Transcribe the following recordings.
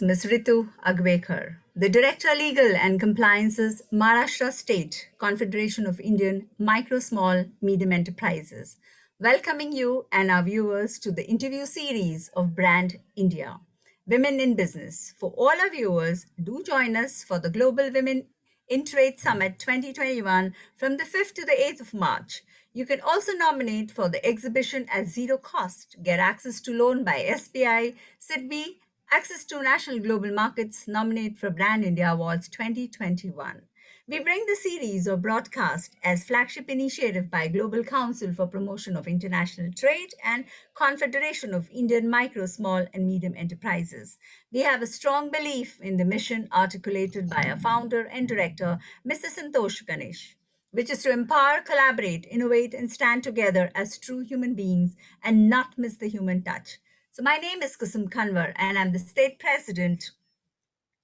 Ms. Ritu Agwekar, the Director Legal and Compliances, Maharashtra State Confederation of Indian Micro, Small, Medium Enterprises, welcoming you and our viewers to the interview series of Brand India, Women in Business. For all our viewers, do join us for the Global Women in Trade Summit 2021 from the 5th to the 8th of March. You can also nominate for the exhibition at zero cost, get access to loan by SBI, SIDBI, access to national global markets, nominate for Brand India Awards 2021. We bring the series of broadcast as flagship initiative by Global Council for Promotion of International Trade and Confederation of Indian Micro, Small and Medium Enterprises. We have a strong belief in the mission articulated by our founder and director, Mr. Santosh Ganesh, which is to empower, collaborate, innovate, and stand together as true human beings and not miss the human touch. So, my name is Kusum Kanwar, and I'm the State President,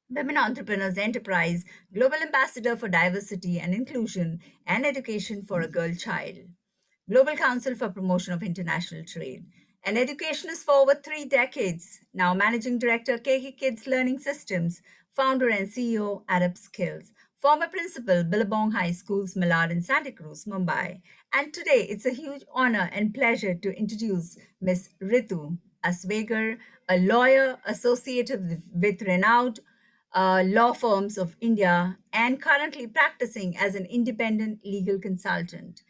Women Entrepreneurs Enterprise, Global Ambassador for Diversity and Inclusion and Education for a Girl Child, Global Council for Promotion of International Trade, an educationist for over 3 decades, now Managing Director, KK Kids Learning Systems, founder and CEO, Arab Skills, former principal, Billabong High Schools, Malad in Santa Cruz, Mumbai. And today it's a huge honor and pleasure to introduce Ms. Ritu Agwekar, a lawyer associated with renowned law firms of India and currently practicing as an independent legal consultant.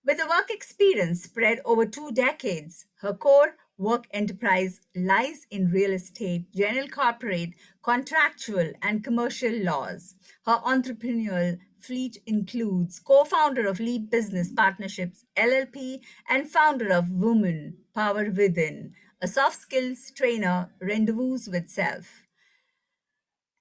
With a work experience spread over 2 decades, her core work enterprise lies in real estate, general corporate, contractual, and commercial laws. Her entrepreneurial fleet includes co-founder of Leap Business Partnerships LLP and founder of Women Power Within, a soft skills trainer, Rendezvous with Self,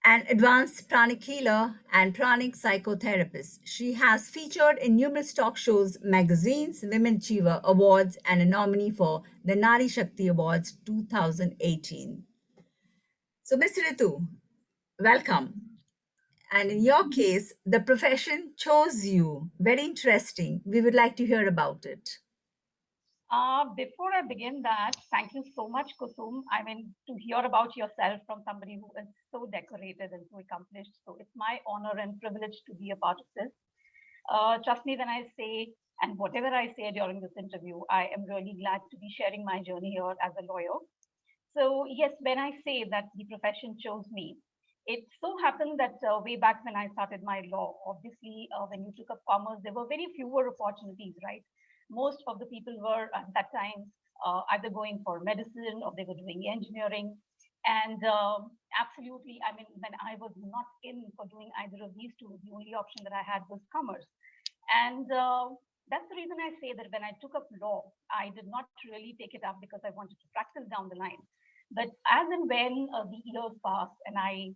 an advanced pranic healer and pranic psychotherapist. She has featured in numerous talk shows, magazines, Women Achiever Awards, and a nominee for the Nari Shakti Awards 2018. So, Ms. Ritu, welcome. And in your case, the profession chose you. Very interesting. We would like to hear about it. Before I begin that, thank you so much, Kusum. I mean, to hear about yourself from somebody who is so decorated and so accomplished. So it's my honor and privilege to be a part of this. Trust me when I say, and whatever I say during this interview, I am really glad to be sharing my journey here as a lawyer. So yes, when I say that the profession chose me, it so happened that way back when I started my law, obviously, when you took up commerce, there were very fewer opportunities, right? Most of the people were at that time either going for medicine or they were doing engineering. And absolutely, I mean, when I was not in for doing either of these two, the only option that I had was commerce. And that's the reason I say that when I took up law, I did not really take it up because I wanted to practice down the line. But as and when the years passed and I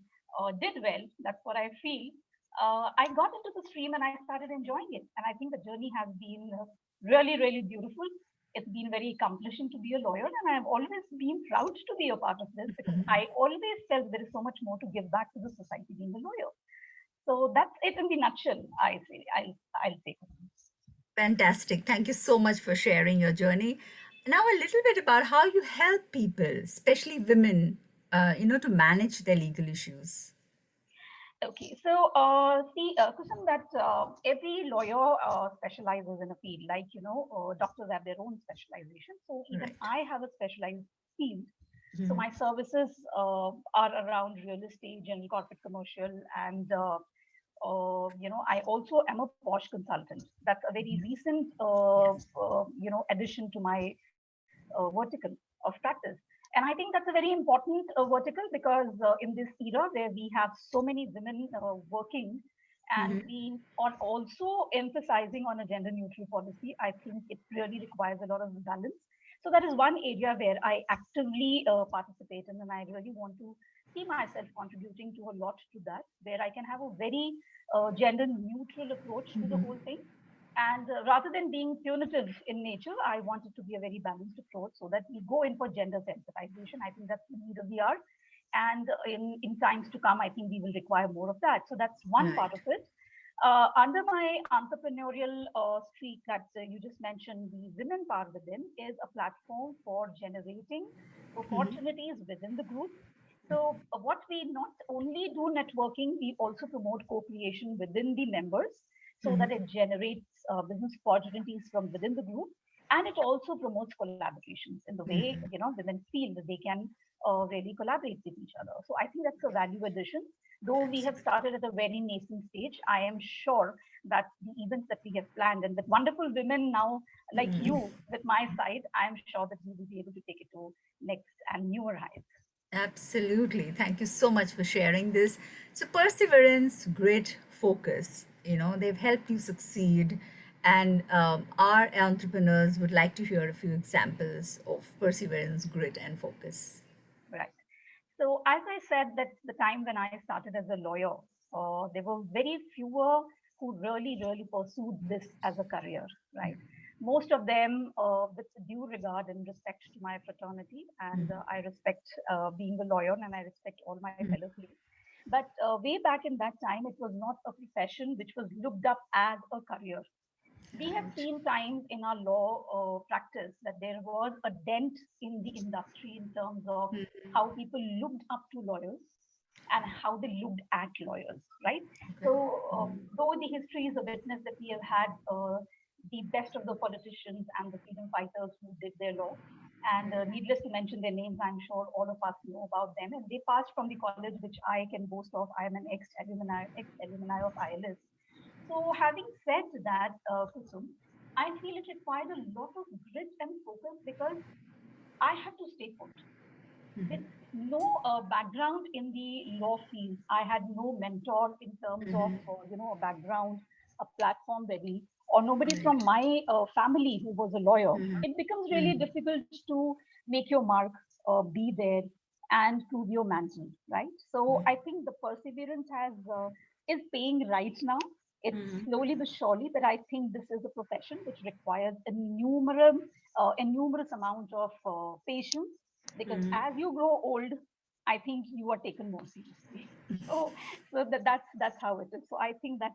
did well, that's what I feel. I got into the stream and I started enjoying it. And I think the journey has been really, really beautiful. It's been very accomplishing to be a lawyer, and I've always been proud to be a part of this because I always felt there is so much more to give back to the society being a lawyer. So that's it in the nutshell. I'll say. Fantastic. Thank you so much for sharing your journey. Now, a little bit about how you help people, especially women, to manage their legal issues. Okay, so see, Kusum, that every lawyer specializes in a field. Like doctors have their own specialization. So even Right. I have a specialized field. So Mhm. my services are around real estate, general corporate commercial, and I also am a posh consultant. That's a very recent, Yes. addition to my vertical of practice. And I think that's a very important vertical because in this era where we have so many women working and Mhm. we are also emphasizing on a gender neutral policy, I think it really requires a lot of balance. So that is one area where I actively participate in, and I really want to see myself contributing to a lot to that, where I can have a very gender neutral approach to the whole thing. And rather than being punitive in nature, I want it to be a very balanced approach so that we go in for gender sensitization. I think that's the need of the hour. And in times to come, I think we will require more of that. So that's one part Right. of it. Under my entrepreneurial streak that you just mentioned, the Women Power Within is a platform for generating Mhm. opportunities within the group So what we not only do networking, we also promote co-creation within the members so that it generates business opportunities from within the group, and it also promotes collaborations in the way women feel that they can really collaborate with each other. So I think that's a value addition. Though we have started at a very nascent stage, I am sure that the events that we have planned and with wonderful women now like you with my side, I am sure that we will be able to take it to next and newer heights. Absolutely. Thank you so much for sharing this. So, perseverance, grit, focus, they've helped you succeed. And our entrepreneurs would like to hear a few examples of perseverance, grit, and focus. Right. So, as I said, that's the time when I started as a lawyer. There were very fewer who really pursued this as a career, right? Most of them, with due regard and respect to my fraternity, and I respect being a lawyer and I respect all my fellow colleagues. But way back in that time, it was not a profession which was looked up as a career. We have Right. seen times in our law practice that there was a dent in the industry in terms of how people looked up to lawyers and how they looked at lawyers, right? So, though the history is a witness that we have had the best of the politicians and the freedom fighters who did their law, and needless to mention their names, I'm sure all of us know about them, and they passed from the college which I can boast of. I am an ex alumni of ILS. So, having said that, Kusum, I feel it required a lot of grit and focus because I had to stay put. With no background in the law field, I had no mentor in terms of, a background, a platform ready, or nobody from Right. my family who was a lawyer. It becomes really difficult to make your mark, be there, and prove your mantle, right? So I think the perseverance has is paying right now. It's slowly but surely, but I think this is a profession which requires a numerous amount of patience because as you grow old, I think you are taken more seriously. So that's how it is. So I think that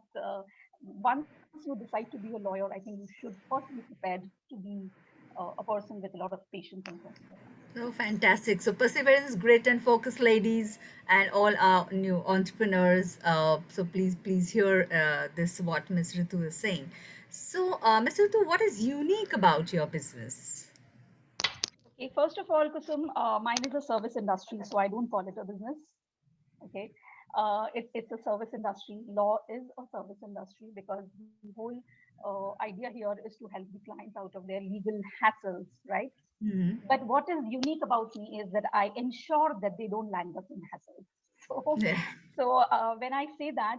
once you decide to be a lawyer, I think you should first be prepared to be a person with a lot of patience and perseverance. Oh, fantastic. So, perseverance, grit, and focus, ladies, and all our new entrepreneurs. So, please hear this what Ms. Ritu is saying. So, Ms. Ritu, what is unique about your business? Okay, first of all, Kusum, mine is a service industry, so I don't call it a business. Okay, it's a service industry. Law is a service industry because the whole idea here is to help the clients out of their legal hassles, right? But what is unique about me is that I ensure that they don't land up in hassles. So, Yeah. so when I say that,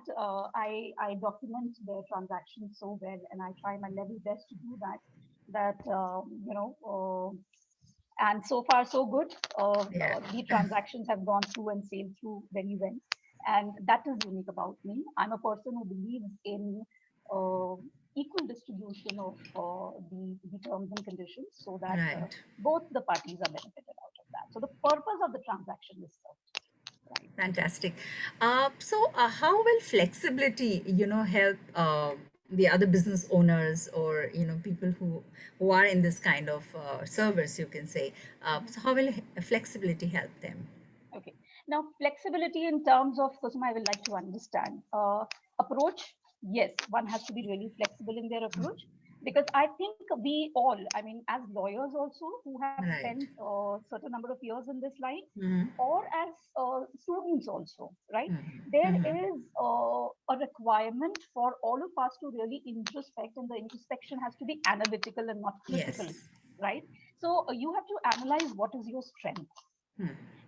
I document their transactions so well, and I try my level best to do that. And so far so good. Yeah. The transactions have gone through and sailed through very well, and that is unique about me. I'm a person who believes in uh, equal distribution of the terms and conditions so that Right. both the parties are benefited out of that. So the purpose of the transaction is served. Right. Fantastic. So, how will flexibility, help the other business owners or people who are in this kind of service, you can say. So, how will flexibility help them? Okay. Now, flexibility in terms of, Kusuma, I would like to understand. Approach, yes, one has to be really flexible in their approach because I think we all, I mean, as lawyers also who have spent Right. a certain number of years in this line, or as students also, right? There is a requirement for all of us to really introspect, and the introspection has to be analytical and not critical, Yes. right? So you have to analyze what is your strength,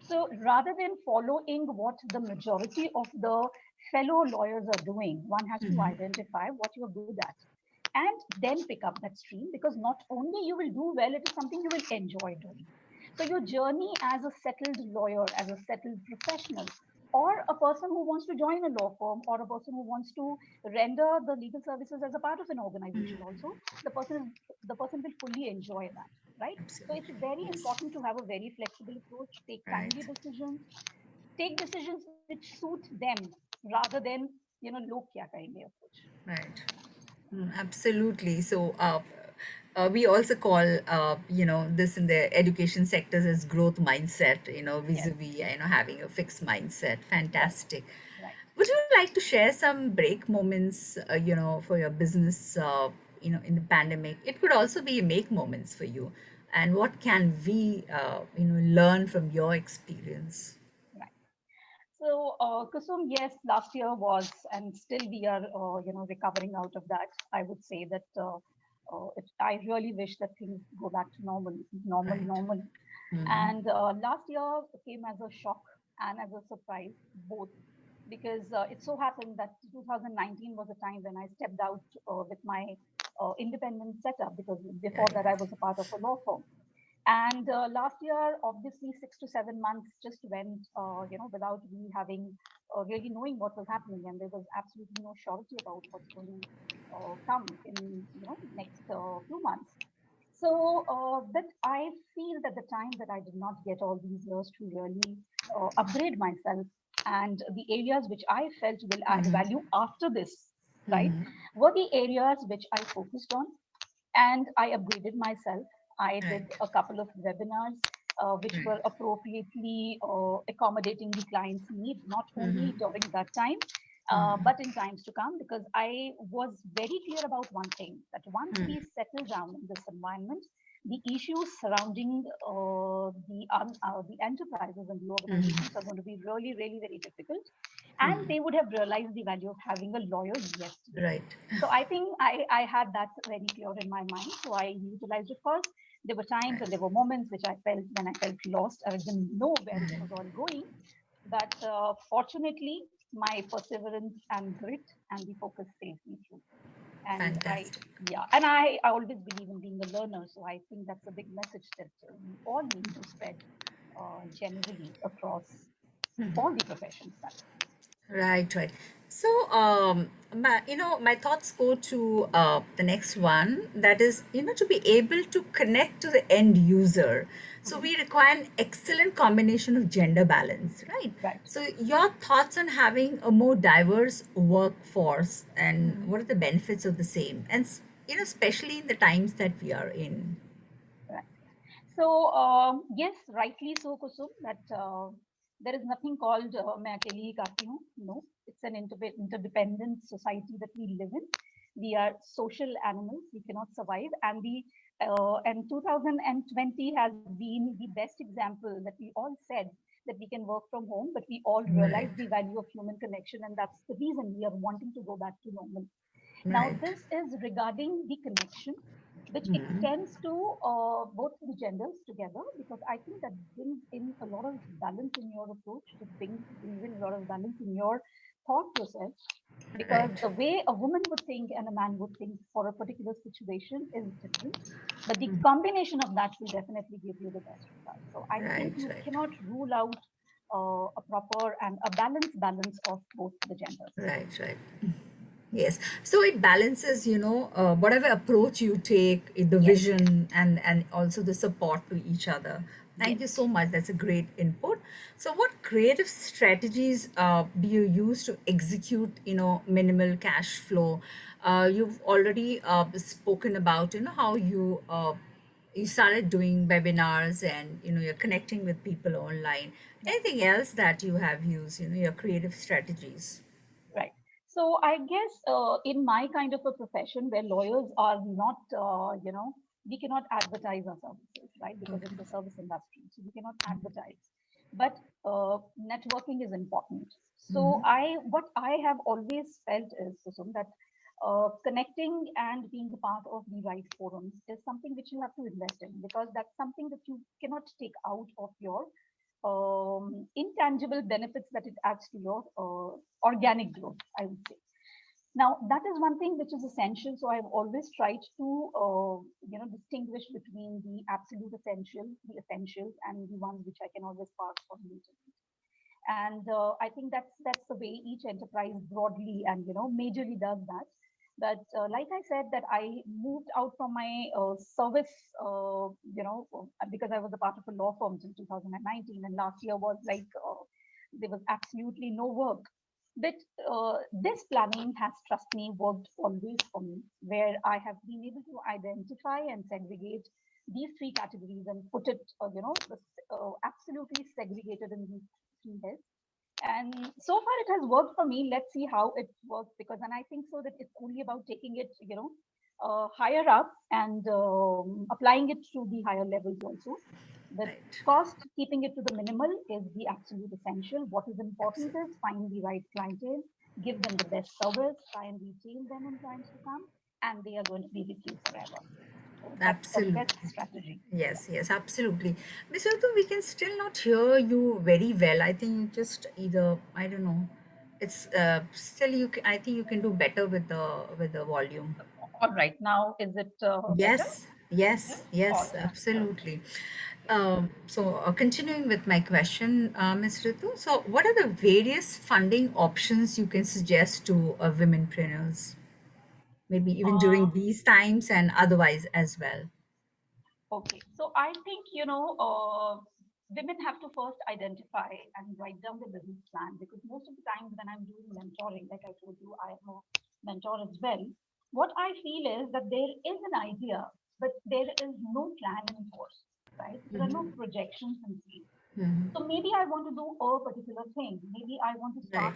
so rather than following what the majority of the fellow lawyers are doing, one has to identify what you're good at and then pick up that stream because not only you will do well, it is something you will enjoy doing. So your journey as a settled lawyer, as a settled professional, or a person who wants to join a law firm, or a person who wants to render the legal services as a part of an organization also, the person will fully enjoy that, right? So it's Absolutely. very Yes. important to have a very flexible approach, take timely Right. decisions, take decisions which suit them rather than log kya kahenge approach. Right. Absolutely. So, We also call, this in the education sectors as growth mindset, Yes, vis-a-vis, having a fixed mindset. right, Fantastic. right. Would you like to share some break moments, for your business, in the pandemic? It could also be make moments for you. And what can we, learn from your experience? Right. So, Kusum, yes, last year was, and still we are, recovering out of that. I would say that I really wish that things go back to Right. normal. Hmm. And last year came as a shock and as a surprise, both, because it so happened that 2019 was a time when I stepped out with my independent setup, because before Right. that I was a part of a law firm. And last year, obviously, 6 to 7 months just went, without me having really knowing what was happening, and there was absolutely no surety about what's going to come in, next few months. So, but I feel that the time that I did not get all these years to really upgrade myself, and the areas which I felt will add value after this, right, were the areas which I focused on, and I upgraded myself. I did Right. a couple of webinars which Right. were appropriately accommodating the client's need, not only during that time, but in times to come, because I was very clear about one thing, that once we settle down in this environment, the issues surrounding the enterprises and the organizations are going to be really, really very difficult. And they would have realized the value of having a lawyer yesterday. Right. So I think I had that very clear in my mind. So I utilized it first. There were times and there were moments which I felt when I felt lost. I didn't know where it was all going. But fortunately, my perseverance and grit and the focus saved me through. And Fantastic. yeah, and I always believe in being a learner. So I think that's a big message that we all need to spread generally across all the professions. That Right, right. So, my thoughts go to the next one. That is, to be able to connect to the end user. So Mhm. we require an excellent combination of gender balance, right? Right. So your thoughts on having a more diverse workforce and Mhm. what are the benefits of the same? And, especially in the times that we are in. Right. So, yes, rightly so, Kusum, that there is nothing called मैं अकेली ही काफी हूँ. No, it's an interdependent society that we live in. We are social animals. We cannot survive. And 2020 has been the best example that we all said that we can work from home, but we all realize Right, the value of human connection, and that's the reason we are wanting to go back to normal. Now, right. this is regarding the connection, which extends to both the genders together, because I think that brings in a lot of balance in your approach, brings in a lot of balance in your thought process, because Right, the way a woman would think and a man would think for a particular situation is different. But the combination of that will definitely give you the best result. So I think right, you right. cannot rule out a proper and a balanced balance of both the genders. Right, right. Yes. So it balances, whatever approach you take, the Yes, vision and also the support to each other. yes. Thank you so much. That's a great input. So, what creative strategies do you use to execute, minimal cash flow? You've already spoken about, how you started doing webinars and you're connecting with people online. Right. Anything else that you have used, your creative strategies? Right. So I guess in my kind of a profession where lawyers are not, we cannot advertise our services, right? Because it's a service industry, so we cannot advertise. But networking is important. So what I have always felt is, Susum, that connecting and being a part of the right forums is something which you have to invest in, because that's something that you cannot take out of your intangible benefits that it adds to your organic growth, I would say. Now, that is one thing which is essential. So I've always tried to, distinguish between the absolute essentials, and the ones which I can always pass on later. And I think that's the way each enterprise broadly and majorly does that. But like I said, that I moved out from my service, because I was a part of a law firm till 2019, and last year was like there was absolutely no work. But this planning has, trust me, worked always for me, where I have been able to identify and segregate these three categories and put it, absolutely segregated in these three heads. And so far it has worked for me. Let's see how it works, because, and I think so that it's only about taking it, higher up and applying it to the higher levels also. The Right. cost, keeping it to the minimal is the absolute essential. What is important Absolutely. is find the right clientele, give them the best service, try and retain them in times to come, and they are going to be with you forever. So that's the best Absolutely. strategy. Yeah. Yes, yes, absolutely. Miss Ritu, we can still not hear you very well. I think you just either, I don't know. It's still you. I think you can do better with the volume. All right. Now, is it better? Yes, Yeah. yes, All yes, right. Okay. absolutely. Okay. Continuing with my question, Ms. Ritu, so what are the various funding options you can suggest to womenpreneurs, maybe even Uh, during these times and otherwise as well? Okay, so I think, women have to first identify and write down the business plan, because most of the times when I'm doing mentoring, like I told you, I am a mentor as well. What I feel is that there is an idea, but there is no plan in force, right? There are no projections in place. Hmm. So maybe I want to do a particular thing. Maybe I want to Right. start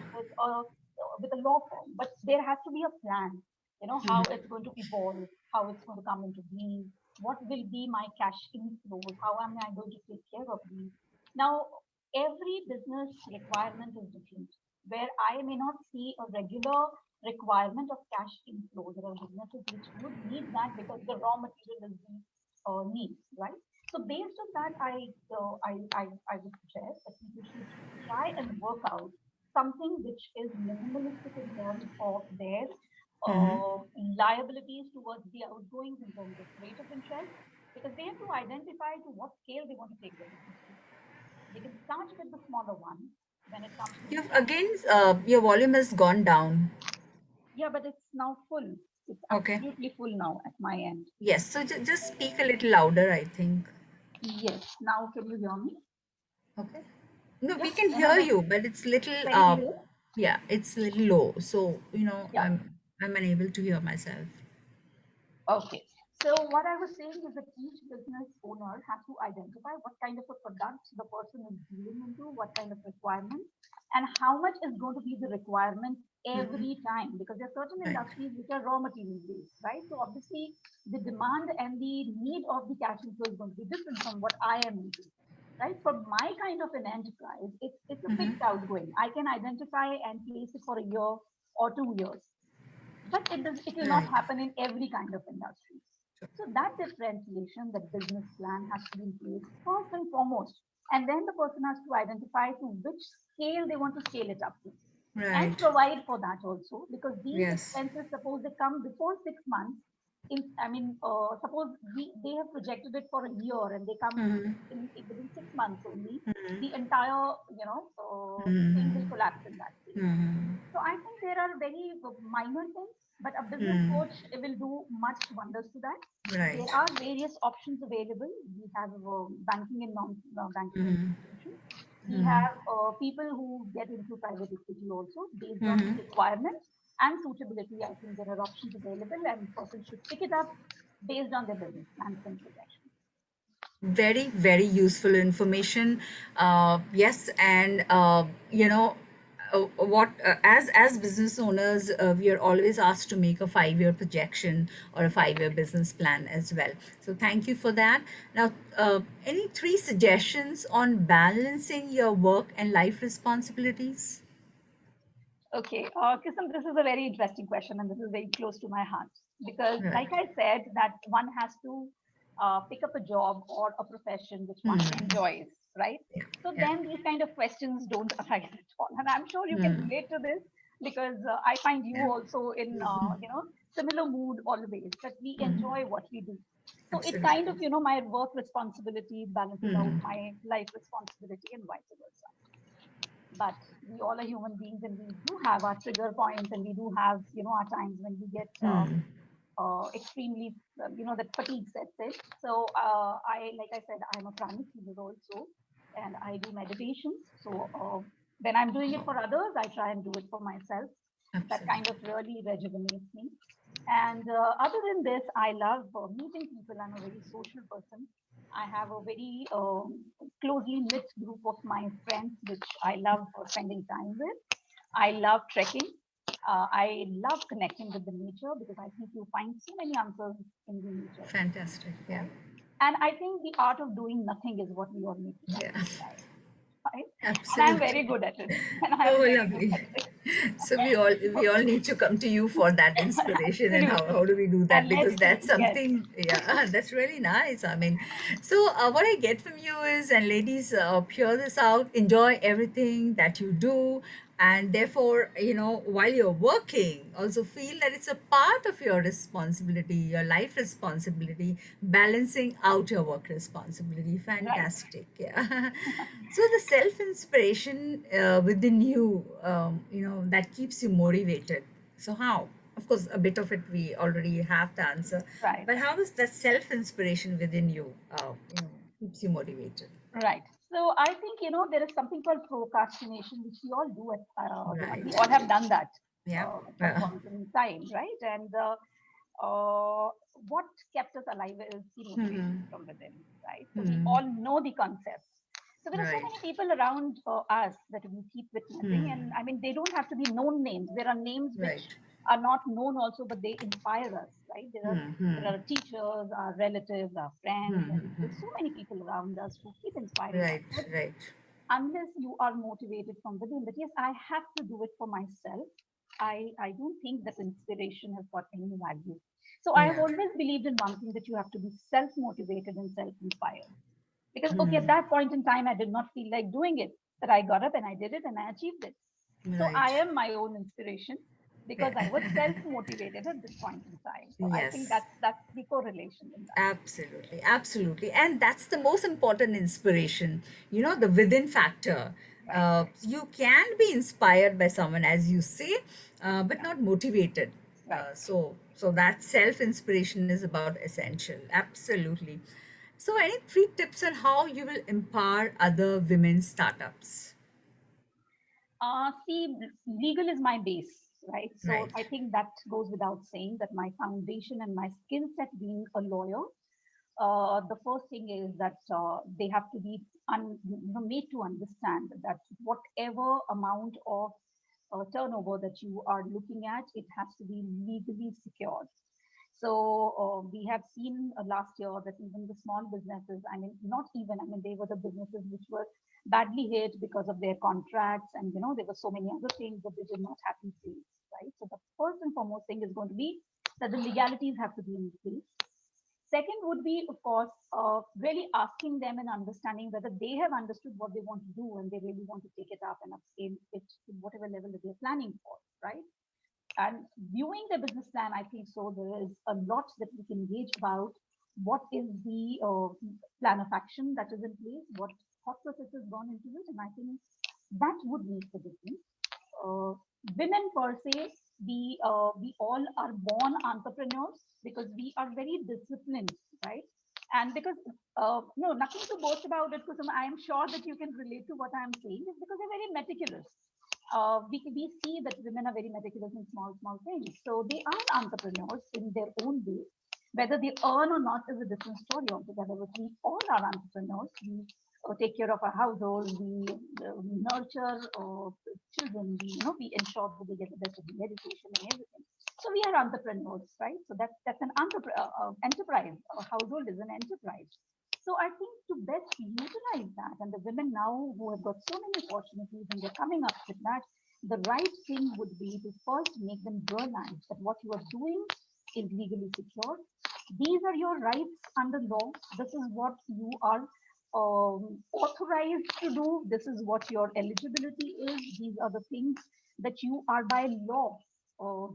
with a law firm, but there has to be a plan. You know how it's going to evolve, how it's going to come into being, what will be my cash inflows, how am I going to take care of these. Now, every business requirement is different. Where I may not see a regular requirement of cash inflow, there are businesses which would need that because the raw material is the needs, right? So based on that, I would suggest that people should try and work out something which is minimalistic in terms of their Hmm. liabilities towards the outgoings in terms of rate of interest, because they have to identify to what scale they want to take their business to. They can start with the smaller one when it comes to the You've cash. again, your volume has gone down. Yeah, but it's now full. It's Okay. absolutely full now at my end. Yes. So just speak a little louder, I think. Yes. Now can you hear me? Okay. No, Yeah. we can Am I hear you, but it's little, very clear? yeah, it's a little low. So, Yeah. I'm unable to hear myself. Okay. So what I was saying is that each business owner has to identify what kind of a product the person is dealing into, what kind of requirements, and how much is going to be the requirement every time. Because there are certain Right. industries which are raw material based, right? So obviously the demand and the need of the cash inflow is going to be different from what I am into. Right. For my kind of an enterprise, it's a fixed outgoing. I can identify and place it for a year or 2 years, but it will not Right. happen in every kind of industry. So that differentiation, that business plan has to be in place first and foremost. And then the person has to identify to which scale they want to scale it up to, and Right. provide for that also, because these Yes. expenses, suppose they come before 6 months, suppose they have projected it for a year and they come within 6 months only, the entire, thing will collapse in that case. So I think there are very minor things, but a business coach will do much wonders to that. There Right. are various options available. We have banking and non-banking institutions. We have people who get into private equity also based on the requirements and suitability. I think there are options available, and person should pick it up based on their business plans and projections. Very, very useful information. Yes, and what as business owners, we are always asked to make a 5 year projection or a 5 year business plan as well. So thank you for that. Now, any three suggestions on balancing your work and life responsibilities? Okay, Kisam, this is a very interesting question, and this is very close to my heart, because, Right. like I said, that one has to pick up a job or a profession which one enjoys, right? Yeah. So Yeah. then these kind of questions don't arise at all, and I'm sure you can relate to this, because I find you Yeah. also in similar mood always, that we enjoy what we do. So it kind Absolutely. of, my work responsibility balances out my life responsibility and vice versa. But we all are human beings, and we do have our trigger points, and we do have, our times when we get extremely, that fatigue sets in. So like I said, I'm a pranic healer also, and I do meditations. So When I'm doing it for others, I try and do it for myself. That kind of Absolutely. really rejuvenates me. And other than this, I love meeting people. I'm a very social person. I have a very closely knit group of my friends, which I love spending time with. I love trekking. I love connecting with the nature because I think you find so many answers in the nature, Fantastic. Yeah. right? And I think the art of doing nothing is what we all need to Yeah. practice, right? And I'm very Absolutely. good at it. And I am Oh, very good lovely. at it. So we all need to come to you for that inspiration, and how Absolutely. do we do that? And Because let's see. that's Yes. something, yeah, that's really nice. I mean, so what I get from you is, and ladies, hear this out, enjoy everything that you do, and therefore, while you're working, also feel that it's a part of your responsibility, your life responsibility, balancing out your work responsibility. Right. Fantastic. Yeah. So the self inspiration within you, that keeps you motivated. So how? Of course, a bit of it we already have the answer, Right. but how does that self inspiration within you, keeps you motivated? Right. So I think, there is something called procrastination, which we all do at, we Right. all have done that Yeah. at some Uh, point in time, right? And what kept us alive is the motivation mhm. from within, right? So we Hmm. all know the concepts. So there are so Right. many people around us that we keep witnessing, and Hmm. I mean, they don't have to be known names. There are names which Right. are not known also, but they inspire us, right? Hmm. There Hmm. are teachers, our relatives, our friends, Hmm. and Hmm. there's Hmm. so many people around us who keep inspiring us. Right. But Right. unless you are motivated from within, that yes, I have to do it for myself, I don't think that inspiration has got any value. So I have Yeah. always believed in one thing, that you have to be self motivated and self inspired. Because okay, at Hmm. that point in time I did not feel like doing it, but I got up and I did it and I achieved it. So I Right. am my own inspiration because I Yeah. was self motivated at this point in time. So I think Yes. that's the correlation in that. Absolutely, absolutely. And that's the most important inspiration, the within factor. Right. You can be inspired by someone, as you say, but Yeah. not motivated. Right. So that self inspiration is about essential. Absolutely. So, any three tips on how you will empower other women startups? See, legal is my base, right? So Right. I think that goes without saying that my foundation and my skill set being a lawyer, the first thing is that they have to be made to understand that whatever amount of turnover that you are looking at, it has to be legally secured. So we have seen last year that even the small businesses, I mean, not even, I mean, they were the businesses which were badly hit because of their contracts, and there were so many other things that they did not happen sales, right? So the first and foremost thing is going to be that the legalities have to be in place. Second would be, of course, really asking them and understanding whether they have understood what they want to do and they really want to take it up and upscale it to whatever level that they're planning for, right? And viewing the business plan, I think so there is a lot that we can gauge about what is the plan of action that is in place, what thought process has gone into it, and I think that would make the difference. uh, Women per se, we all are born entrepreneurs because we are very disciplined, right? And because no, nothing to boast about it, because I am sure that you can relate to what I am saying. Is because they're very meticulous. We see that women are very meticulous in small things. So they are entrepreneurs in their own way. Whether they earn or not is a different story altogether. But we all are entrepreneurs. We take care of our household. We nurture children. We ensure that they get the best of the education and everything. So we are entrepreneurs, right? So that's an enterprise. A household is an enterprise. So I think to best utilize that, and the women now who have got so many opportunities and they're coming up with that, the right thing would be to first make them realize that what you are doing is legally secure. These are your rights under law. This is what you are authorized to do. This is what your eligibility is. These are the things that you are by law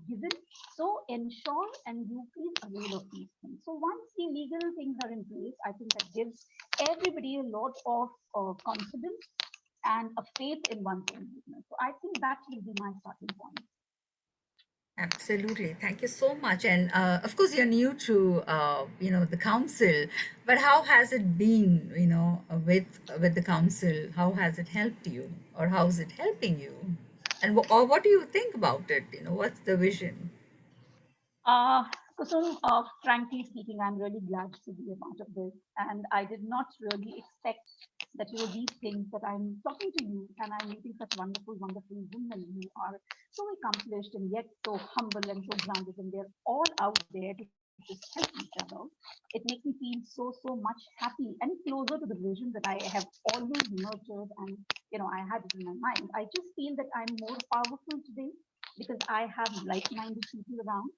given. So ensure and you please avail of these things. So once the legal things are in place, I think that gives everybody a lot of confidence and a faith in one's own business. So I think that will be my starting point. Absolutely. Thank you so much. And of course, you're new to the council, but how has it been, with the council? How has it helped you, or how is it helping you? And or what do you think about it? What's the vision? Uh, Kusum, frankly speaking, I'm really glad to be a part of this. And I did not really expect that, these things that I'm talking to you and I'm meeting such wonderful, wonderful women who are so accomplished and yet so humble and so grounded. And they're all out there to just help each other. It makes me feel so, so much happy and closer to the vision that I have always nurtured and, I had it in my mind. I just feel that I'm more powerful today because I have like-minded people around.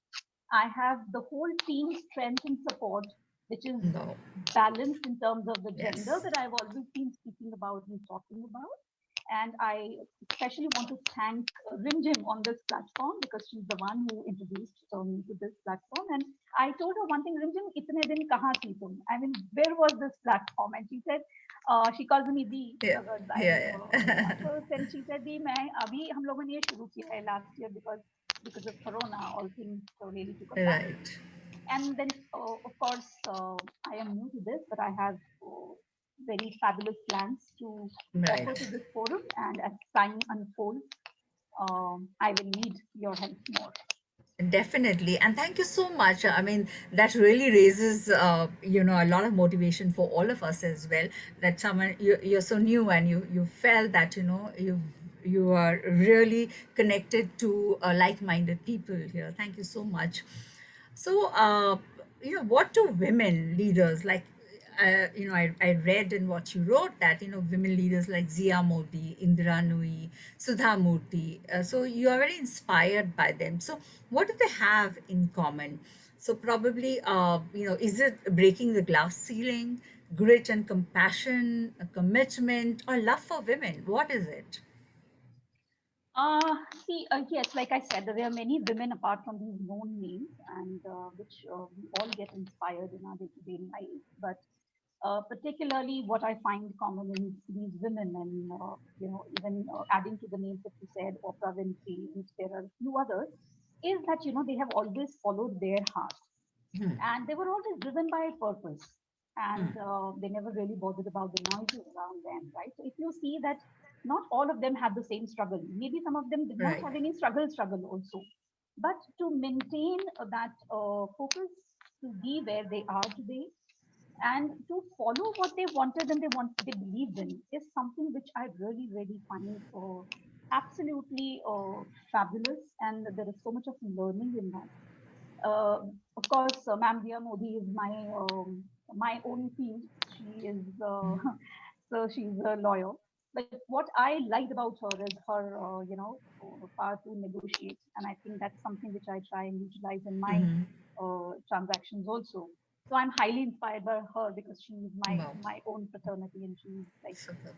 I have the whole team strength and support, which is No. balanced in terms of the gender Yes. that I've always been speaking about and talking about. And I especially want to thank Rimjim on this platform because she's the one who introduced me to this platform. And I told her one thing, Rimjim, itne din kahan thi tum? I mean, where was this platform? And she said, she calls me Di. Yeah. Yeah. Yeah. Yeah. So then she said, Di, मैं अभी हम लोगों ने ये शुरू किया है last year because of Corona, all things really took a back. Right. And then, of course, I am new to this, but I have very fabulous plans to offer Right. to this forum. And as time unfolds, I will need your help more. Definitely. And thank you so much. I mean, that really raises, a lot of motivation for all of us as well. That you're so new and you felt that, you are really connected to like-minded people here. Thank you so much. So, what do women leaders like? I read in what you wrote that women leaders like Zia Modi, Indira Nui, Sudha Murthy. So you are very inspired by them. So what do they have in common? So probably, is it breaking the glass ceiling, grit and compassion, a commitment, or love for women? What is it? Yes, like I said, there are many women apart from these known names, and which we all get inspired in our day-to-day life. But particularly, what I find common in these women, and even adding to the names that you said, Oprah Winfrey, and there are a few others, is that they have always followed their hearts, and they were always driven by a purpose, and they never really bothered about the noises around them, right? So if you see that not all of them had the same struggle, maybe some of them did not Right. have any struggle also, but to maintain that focus, to be where they are today, and to follow what they wanted and they believed in, is something which I really find absolutely fabulous, and there is so much of learning in that. uh, of course, Ma'am Dia Modi is my own field. She is so she's a lawyer. But what I liked about her is her power to negotiate, and I think that's something which I try and utilize in my transactions also. So I'm highly inspired by her because she's Wow. my own fraternity, and she's like, Super.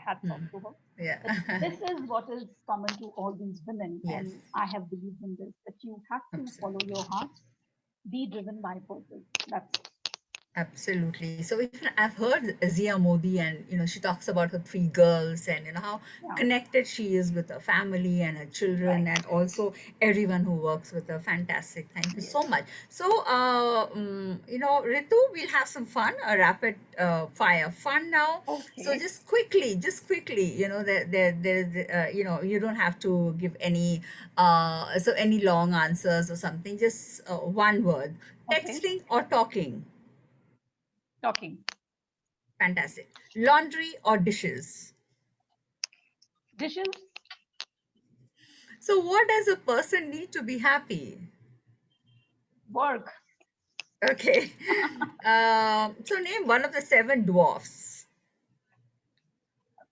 hats off to her. Yeah. But this is what is common to all these women, Yes. and I have believed in this, that you have to follow Absolutely. your heart, be driven by purpose. That's it. Absolutely. So even I've heard Zia Modi, and she talks about her three girls, and how Yeah. connected she is with her family and her children, Right. and also everyone who works with her. Fantastic. Thank you Yes. so much. So, Ritu, we'll have some fun, a rapid fire fun now. So Okay. just quickly, there's, you don't have to give any, any long answers or something. Just one word: Okay. texting or talking. Talking. Fantastic. Laundry or dishes? Dishes. So, what does a person need to be happy? Work. Okay. So, name one of the seven dwarfs.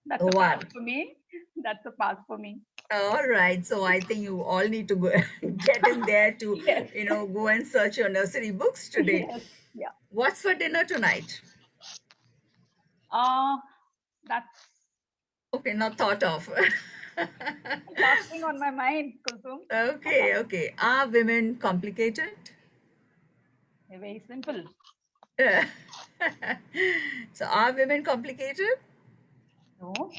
That's a pass One. for me. That's a pass for me. All right. So, I think you all need to go get in there to, Yes. go and search your nursery books today. Yes. Yeah. What's for dinner tonight? Uh, that's Okay, not thought of. last thing on my mind, Kusum. Okay, okay. Are women complicated? Very simple. So, are women complicated? No.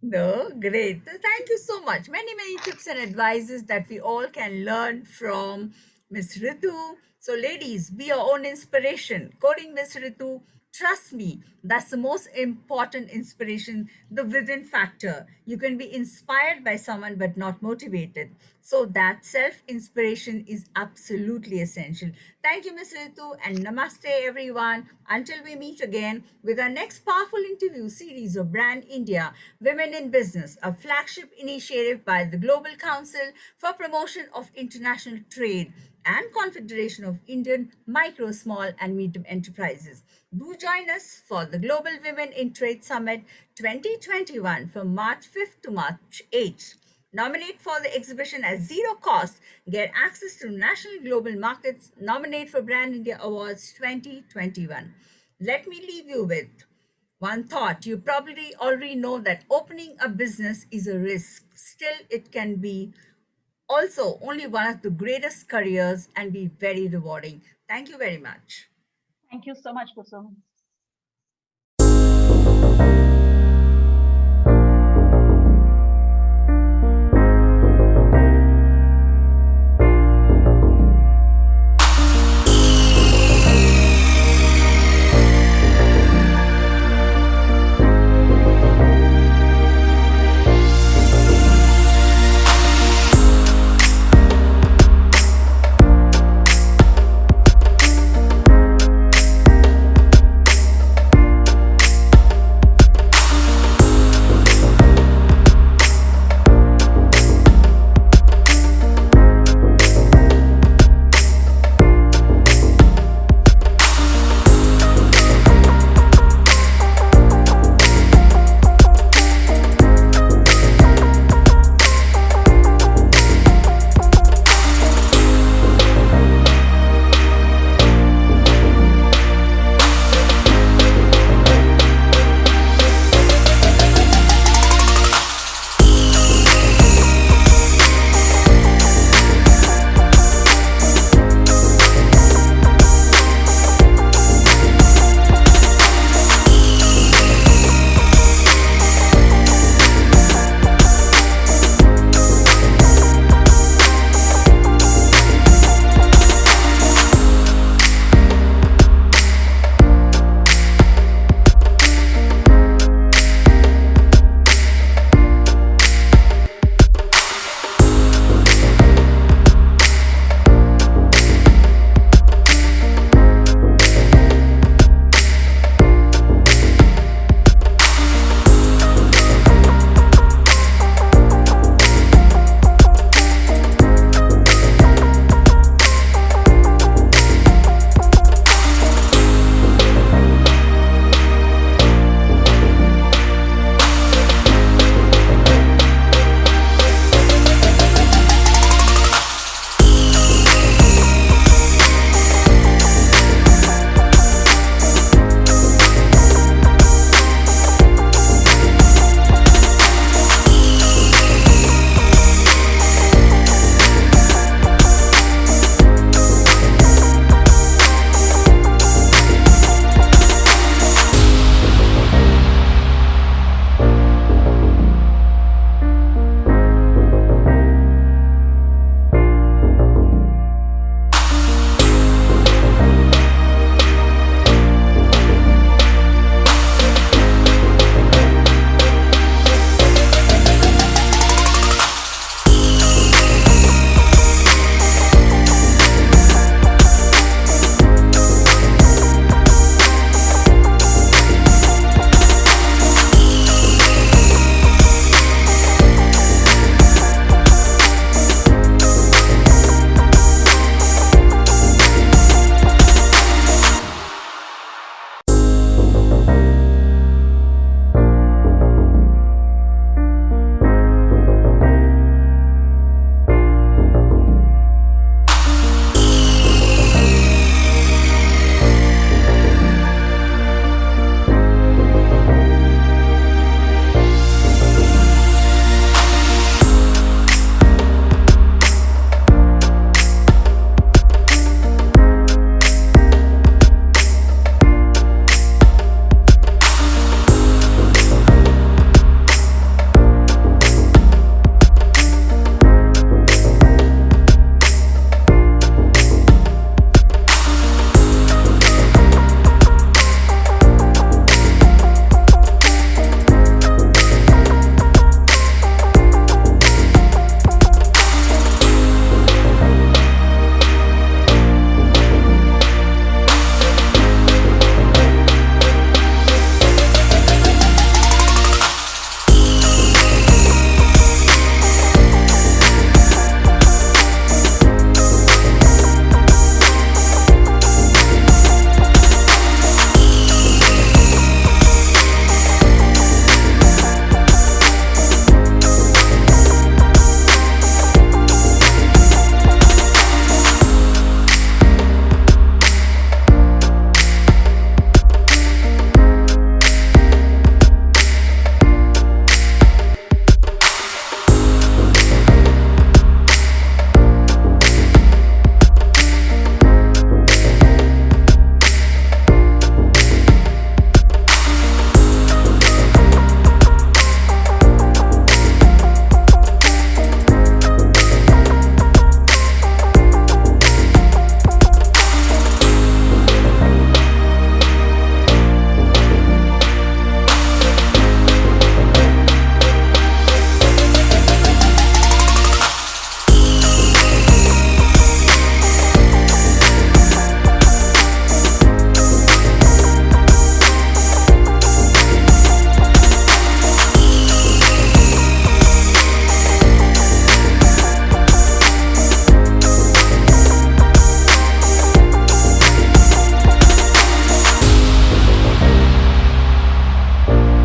No, great. Thank you so much. Many, many tips and advices that we all can learn from Miss Ritu. So, ladies, be your own inspiration. Quoting Miss Ritu, trust me, that's the most important inspiration, the within factor. You can be inspired by someone but not motivated. So, that self inspiration is absolutely essential. Thank you, Miss Ritu, and namaste, everyone. Until we meet again with our next powerful interview series of Brand India Women in Business, a flagship initiative by the Global Council for Promotion of International Trade and Confederation of Indian Micro, Small and Medium Enterprises. Do join us for the Global Women in Trade Summit 2021 from March 5th to March 8th. Nominate for the exhibition at zero cost. Get access to national global markets. Nominate for Brand India Awards 2021. Let me leave you with one thought. You probably already know that opening a business is a risk. Still, it can be also only one of the greatest careers and be very rewarding. Thank you very much. Thank you so much, Kusum.